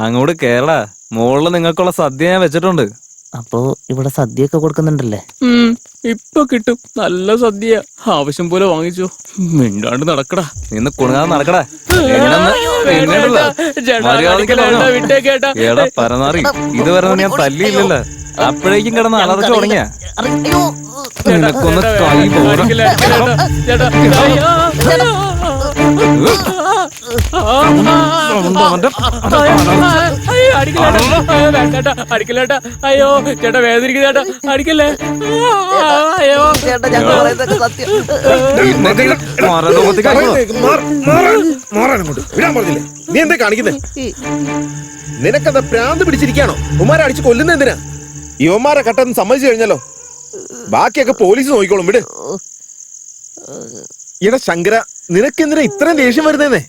അങ്ങോട്ട് കേരള മോളില് നിങ്ങൾക്കുള്ള സദ്യ ഞാൻ വെച്ചിട്ടുണ്ട്. അപ്പോ ഇവിടെ സദ്യയൊക്കെ കൊടുക്കുന്നുണ്ടല്ലേ? ഇപ്പൊ കിട്ടും നല്ല സദ്യ. ആവശ്യം പോലെ വാങ്ങിച്ചോ. മിണ്ടാണ്ട് നടക്കടാ. നിന്ന് കുണുങ്ങാതെ നടക്കടാ. എടാ പരനാറി, ഇതുവരെ ഞാൻ തല്ലിയില്ലല്ലോ. അപ്പോഴേക്കും കിടന്ന് അലർച്ച തുടങ്ങിയ നിനക്കൊന്ന് കൈ പോരാ. അടിക്കല്ലേട്ടാ. അയ്യോ ചേട്ടാ വേദനിക്കുന്ന ചേട്ടാ, അടിക്കല്ലേ. അയ്യോ നീ എന്താ കാണിക്കുന്നേ? നിനക്കെന്താ പ്രാന്ത് പിടിച്ചിരിക്കാണോ? ഉമ്മാരെ അടിച്ച് കൊല്ലുന്ന എന്തിനാ? യുവമാരെ കട്ടെന്ന് സമ്മതിച്ചു കഴിഞ്ഞല്ലോ, ബാക്കിയൊക്കെ പോലീസ് നോക്കിക്കോളും. വിട്. ഇട ശങ്കര, നിനക്കെന്തിനാ ഇത്രയും ദേഷ്യം വരുന്നേന്നേ?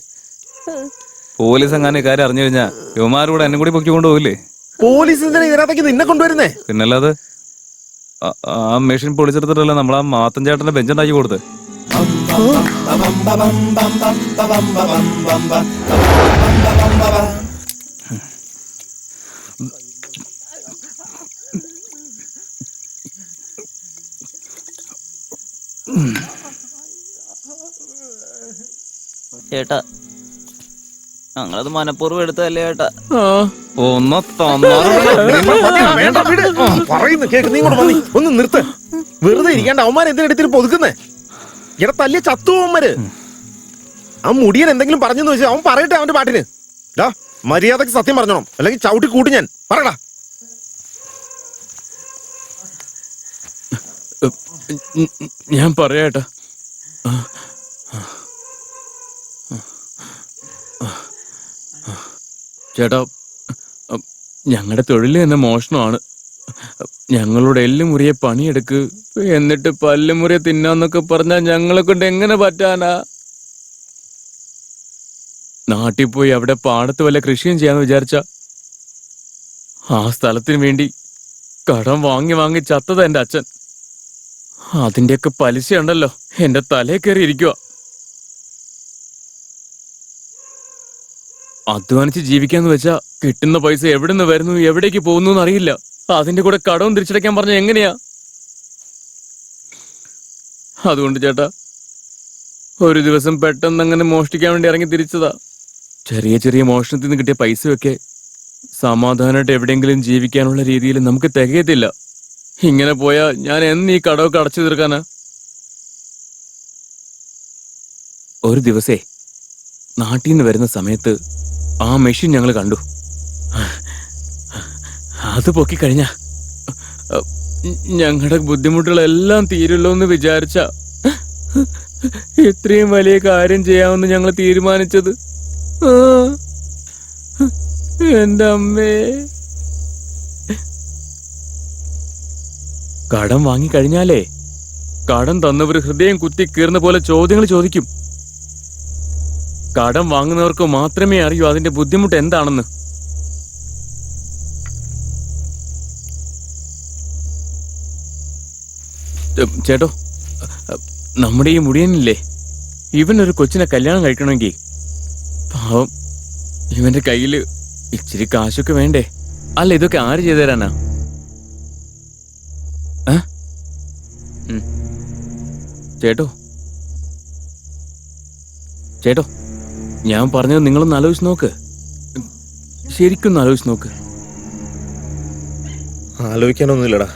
പോലീസ് എങ്ങാനും കാര്യം അറിഞ്ഞു കഴിഞ്ഞാ യുവമാരോട് എന്നെ കൂടി പൊക്കി കൊണ്ടുപോകില്ലേ? പോലീസ് എന്തിനാ ഇതിനകത്തേക്ക് നിന്നെ കൊണ്ടുവരുന്നേ? പിന്നല്ലാതെ ആ മെഷീൻ പൊളിച്ചെടുത്തിട്ടല്ല നമ്മളാ മാത്തൻ ചേട്ടന്റെ ബെഞ്ചുണ്ടാക്കി കൊടുത്ത്. ചേട്ടാ, ഞങ്ങളത് മനഃപൂർവ്വം എടുത്തതല്ലേ ചേട്ടാ. ഒന്ന് പറയുന്നു കേക്ക്. നീ ഇങ്ങോട്ട് വന്നി ഒന്ന് നിർത്ത്. വെറുതെ ഇരിക്കാണ്ട് അവന്മാർ എന്തിനെടുത്തിട്ട് പൊതുക്കുന്നേ? ഇട തല്ലിയ ചത്തു അവന്മാര്. ആ മുടിയൻ എന്തെങ്കിലും പറഞ്ഞെന്ന് വെച്ചാൽ അവൻ പറയട്ടെ അവന്റെ പാട്ടിന്. മര്യാദക്ക് സത്യം പറഞ്ഞോണം, അല്ലെങ്കിൽ ചവിട്ടി കൂട്ടി ഞാൻ. പറയടാ. ഞാൻ പറയാട്ടാ. ചേട്ടാ, ഞങ്ങളുടെ തൊഴിൽ തന്നെ മോഷണമാണ്. ഞങ്ങളുടെ എല്ലുമുറിയെ പണിയെടുക്ക്, എന്നിട്ട് പല്ലുമുറിയെ തിന്നാന്നൊക്കെ പറഞ്ഞാൽ ഞങ്ങളെ കൊണ്ട് എങ്ങനെ പറ്റാനാ? നാട്ടിൽ പോയി അവിടെ പാടത്ത് വല്ല കൃഷിയും ചെയ്യാന്ന് വിചാരിച്ച ആ സ്ഥലത്തിന് വേണ്ടി കടം വാങ്ങി വാങ്ങി ചത്തത് എന്റെ അച്ഛൻ. അതിന്റെയൊക്കെ പലിശ ഉണ്ടല്ലോ എന്റെ തലേ കയറി ഇരിക്കുക. അധ്വാനിച്ച് ജീവിക്കാന്ന് വെച്ചാ കിട്ടുന്ന പൈസ എവിടെ നിന്ന് വരുന്നു എവിടേക്ക് പോകുന്നു എന്നറിയില്ല. അതിന്റെ കൂടെ കടവും തിരിച്ചടയ്ക്കാൻ പറഞ്ഞ എങ്ങനെയാ? അതുകൊണ്ട് ചേട്ടാ, ഒരു ദിവസം പെട്ടെന്ന് അങ്ങനെ മോഷ്ടിക്കാൻ വേണ്ടി ഇറങ്ങി തിരിച്ചതാ. ചെറിയ ചെറിയ മോഷണത്തിൽ നിന്ന് കിട്ടിയ പൈസയൊക്കെ സമാധാനമായിട്ട് എവിടെയെങ്കിലും ജീവിക്കാനുള്ള രീതിയിൽ നമുക്ക് തികയത്തില്ല. ഇങ്ങനെ പോയാ ഞാൻ എന്ന് ഈ കടമൊക്കെ അടച്ചു തീർക്കാനാ? ഒരു ദിവസേ നാട്ടിൽ നിന്ന് വരുന്ന സമയത്ത് ആ മെഷീൻ ഞങ്ങൾ കണ്ടു. അത് പൊക്കിക്കഴിഞ്ഞ ഞങ്ങളുടെ ബുദ്ധിമുട്ടുകളെല്ലാം തീരുള്ളൂ എന്ന് വിചാരിച്ച ഇത്രയും വലിയ കാര്യം ചെയ്യാമെന്ന് ഞങ്ങൾ തീരുമാനിച്ചത്. എന്റെ അമ്മേ, കടം വാങ്ങിക്കഴിഞ്ഞാലേ കടം തന്നവർ ഹൃദയം കുത്തി കീറുന്ന പോലെ ചോദ്യങ്ങൾ ചോദിക്കും. കടം വാങ്ങുന്നവർക്ക് മാത്രമേ അറിയൂ അതിന്റെ ബുദ്ധിമുട്ട് എന്താണെന്ന്. ചേട്ടോ, നമ്മുടെ ഈ മുടിയനില്ലേ, ഇവനൊരു കൊച്ചിനെ കല്യാണം കഴിക്കണമെങ്കിൽ പാവം ഇവന്റെ കയ്യില് ഇച്ചിരി കാശൊക്കെ വേണ്ടേ? അല്ല, ഇതൊക്കെ ആര് ചെയ്തു തരാനാ? ചേട്ടോ ചേട്ടോ ഞാൻ പറഞ്ഞത് നിങ്ങളൊന്ന് ആലോചിച്ച് നോക്ക്. ശരിക്കൊന്ന് ആലോചിച്ച് നോക്ക്. ആലോചിക്കാനൊന്നുമില്ലടാ,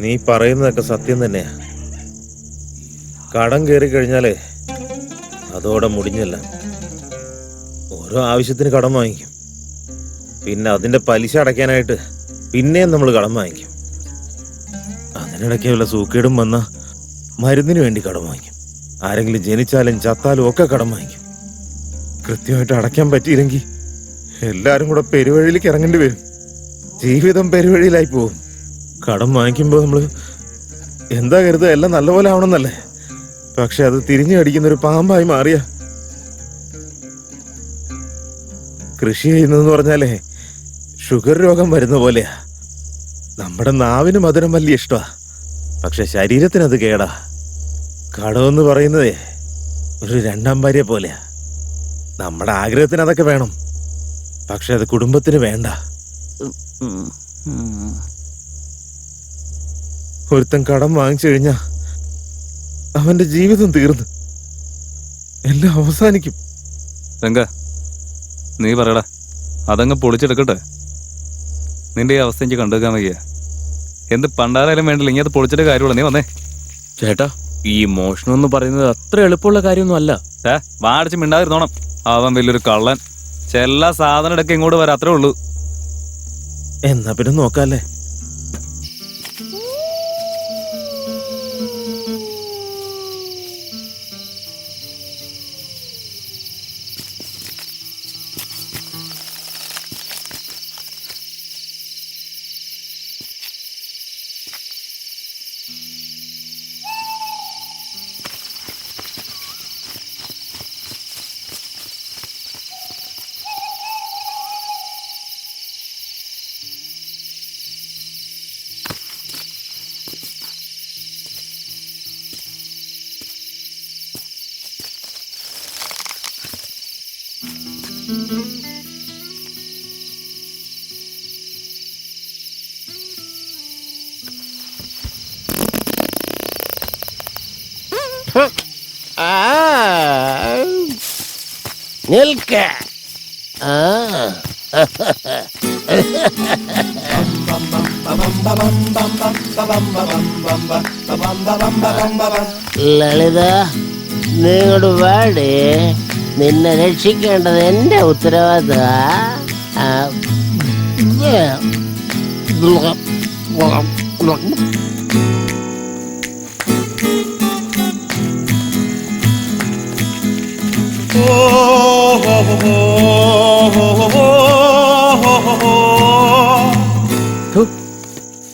നീ പറയുന്നതൊക്കെ സത്യം തന്നെയാ. കടം കയറി കഴിഞ്ഞാലേ അതോടെ മുടിഞ്ഞല്ല. ഓരോ ആവശ്യത്തിന് കടം വാങ്ങിക്കും, പിന്നെ അതിന്റെ പലിശ അടയ്ക്കാനായിട്ട് പിന്നെയും നമ്മൾ കടം വാങ്ങിക്കും. അതിനിടയ്ക്ക് വല്ല സൂക്കേടും വന്ന മരുന്നിന് വേണ്ടി കടം വാങ്ങിക്കും. ആരെങ്കിലും ജനിച്ചാലും ചത്താലും ഒക്കെ കടം വാങ്ങിക്കും. കൃത്യമായിട്ട് അടയ്ക്കാൻ പറ്റിയില്ലെങ്കിൽ എല്ലാരും കൂടെ പെരുവഴിയിലേക്ക് ഇറങ്ങേണ്ടി വരും. ജീവിതം പെരുവഴിയിലായി പോവും. കടം വാങ്ങിക്കുമ്പോൾ നമ്മൾ എന്താ കരുതുക, എല്ലാം നല്ലപോലെ ആവണമെന്നല്ലേ? പക്ഷെ അത് തിരിഞ്ഞു കടിക്കുന്നൊരു പാമ്പായി മാറിയ. കൃഷി ചെയ്യുന്നതെന്ന് പറഞ്ഞാലേ ഷുഗർ രോഗം വരുന്ന പോലെയാ. നമ്മുടെ നാവിന് മധുരം വലിയ ഇഷ്ടമാ, പക്ഷെ ശരീരത്തിനത് കേടാ. കടമെന്ന് പറയുന്നതേ ഒരു രണ്ടാം ഭാര്യ പോലെയാ. നമ്മുടെ ആഗ്രഹത്തിന് അതൊക്കെ വേണം, പക്ഷെ അത് കുടുംബത്തിന് വേണ്ട. ഒരുത്തൻ കടം വാങ്ങിച്ചു കഴിഞ്ഞാ അവന്റെ ജീവിതം തീർന്നു, എല്ലാം അവസാനിക്കും. രംഗ, നീ പറയടാ, അതങ്ങ് പൊളിച്ചെടുക്കട്ടെ. നിന്റെ ഈ അവസ്ഥ എനിക്ക് കണ്ടുവെക്കാൻ വയ്യ. എന്ത് പണ്ടാരായാലും വേണ്ടില്ല, ഇനി അത് പൊളിച്ചിട്ട് കാര്യമുള്ള. നീ വന്നേ. ചേട്ടാ, ഈ മോഷണം എന്ന് പറയുന്നത് അത്ര എളുപ്പമുള്ള കാര്യമൊന്നും അല്ല. വാടിച്ച് മിണ്ടാതിരുന്നോണം. അവൻ വലിയൊരു കള്ളൻ. ചെല്ലാ സാധനം എടുക്ക ഇങ്ങോട്ട് വരാം, അത്രേ ഉള്ളൂ. എന്നാ പിന്നെ നോക്കാല്ലേ. നിൽക്ക. ലളിത, നീ ഇങ്ങോട്ട് വാടി. നിന്നെ രക്ഷിക്കേണ്ടത് എന്റെ ഉത്തരവാദിത്ത.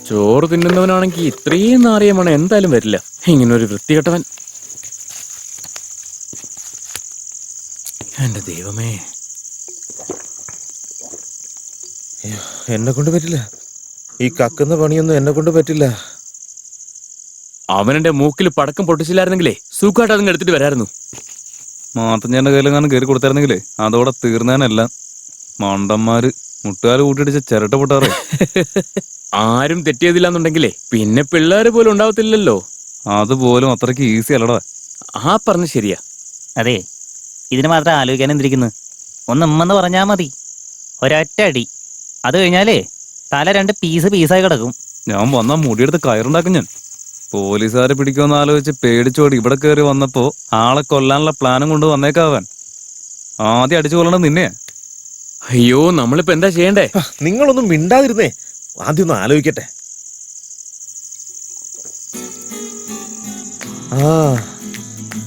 ചോറ് തിന്നുന്നവനാണെങ്കിൽ ഇത്രയും നാറിയമാണ് എന്തായാലും വരില്ല. ഇങ്ങനൊരു വൃത്തികെട്ടവൻ. എന്റെ ദൈവമേ, എന്നെ കൊണ്ട് പറ്റില്ല. ഈ കക്കുന്ന പണിയൊന്നും എന്നെ കൊണ്ട് പറ്റില്ല. അവനെന്റെ മൂക്കിൽ പടക്കം പൊട്ടിച്ചില്ലായിരുന്നെങ്കിലേ സുഖമായിട്ട് അതങ്ങ് എടുത്തിട്ട് വരായിരുന്നു. മാത്തഞ്ഞാന്റെ കയ്യിലെങ്ങാനും കയറി കൊടുത്തായിരുന്നെങ്കിലേ അതോടെ തീർന്നേനെല്ലാം. മണ്ടന്മാര് മുട്ടുകാല് കൂട്ടിടിച്ച ചിരട്ട പൊട്ടാറേ. ആരും തെറ്റിയതില്ലാന്നുണ്ടെങ്കിലേ പിന്നെ പിള്ളേര് പോലും ഉണ്ടാവത്തില്ലല്ലോ. അതുപോലും അത്രയ്ക്ക് ഈസി അല്ലടാ. ആ പറഞ്ഞ ശരിയാ. അതെ, ഇതിന് മാത്രം ആലോചിക്കാൻ എന്തിരിക്കുന്നു? ഒന്ന് ഉമ്മെന്ന് പറഞ്ഞാ മതി. ഒരൊറ്റ അടി. അത് കഴിഞ്ഞാലേ തല 2 പീസായി കിടക്കും. ഞാൻ വന്നാ മുടിയെടുത്ത് കയറുണ്ടാക്കും ഞാൻ. പോലീസുകാരെ പിടിക്കുമെന്ന് ആലോചിച്ച് പേടിച്ചോടി ഇവിടെ കയറി വന്നപ്പോ ആളെ കൊല്ലാനുള്ള പ്ലാനും കൊണ്ട് വന്നേക്കാവൻ. ആദ്യം അടിച്ചു കൊല്ലണം നിന്നെ. അയ്യോ, നമ്മളിപ്പോ എന്താ ചെയ്യണ്ടേ? നിങ്ങളൊന്നും മിണ്ടാതിരുന്നേ, ആദ്യം ഒന്ന് ആലോചിക്കട്ടെ.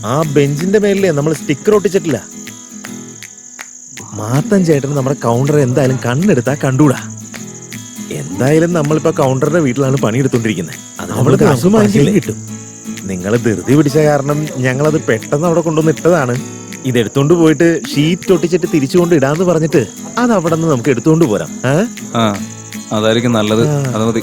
ആ ബെഞ്ചിന്റെ മേലിലേ നമ്മൾ സ്റ്റിക്കർ ഒട്ടിച്ചിട്ടില്ല. മാത്തൻ ചേട്ടന് നമ്മുടെ കൗണ്ടർ എന്തായാലും കണ്ണെടുത്താ കണ്ടൂടാ. എന്തായാലും നമ്മളിപ്പോ കൗണ്ടറിന്റെ വീട്ടിലാണ് പണിയെടുത്തോണ്ടിരിക്കുന്നത്. അവൾക്ക് അസുഖമായി കിട്ടും. നിങ്ങൾ ധൃതി പിടിച്ച കാരണം ഞങ്ങളത് പെട്ടെന്ന് അവിടെ കൊണ്ടുവന്ന് ഇട്ടതാണ്. ഇതെടുത്തോണ്ട് പോയിട്ട് ഷീറ്റ് ഒട്ടിച്ചിട്ട് തിരിച്ചുകൊണ്ട് ഇടാന്ന് പറഞ്ഞിട്ട് അത് അവിടെ നിന്ന് നമുക്ക് എടുത്തോണ്ട് പോരാം. അതായിരിക്കും നല്ലത്. അത് മതി.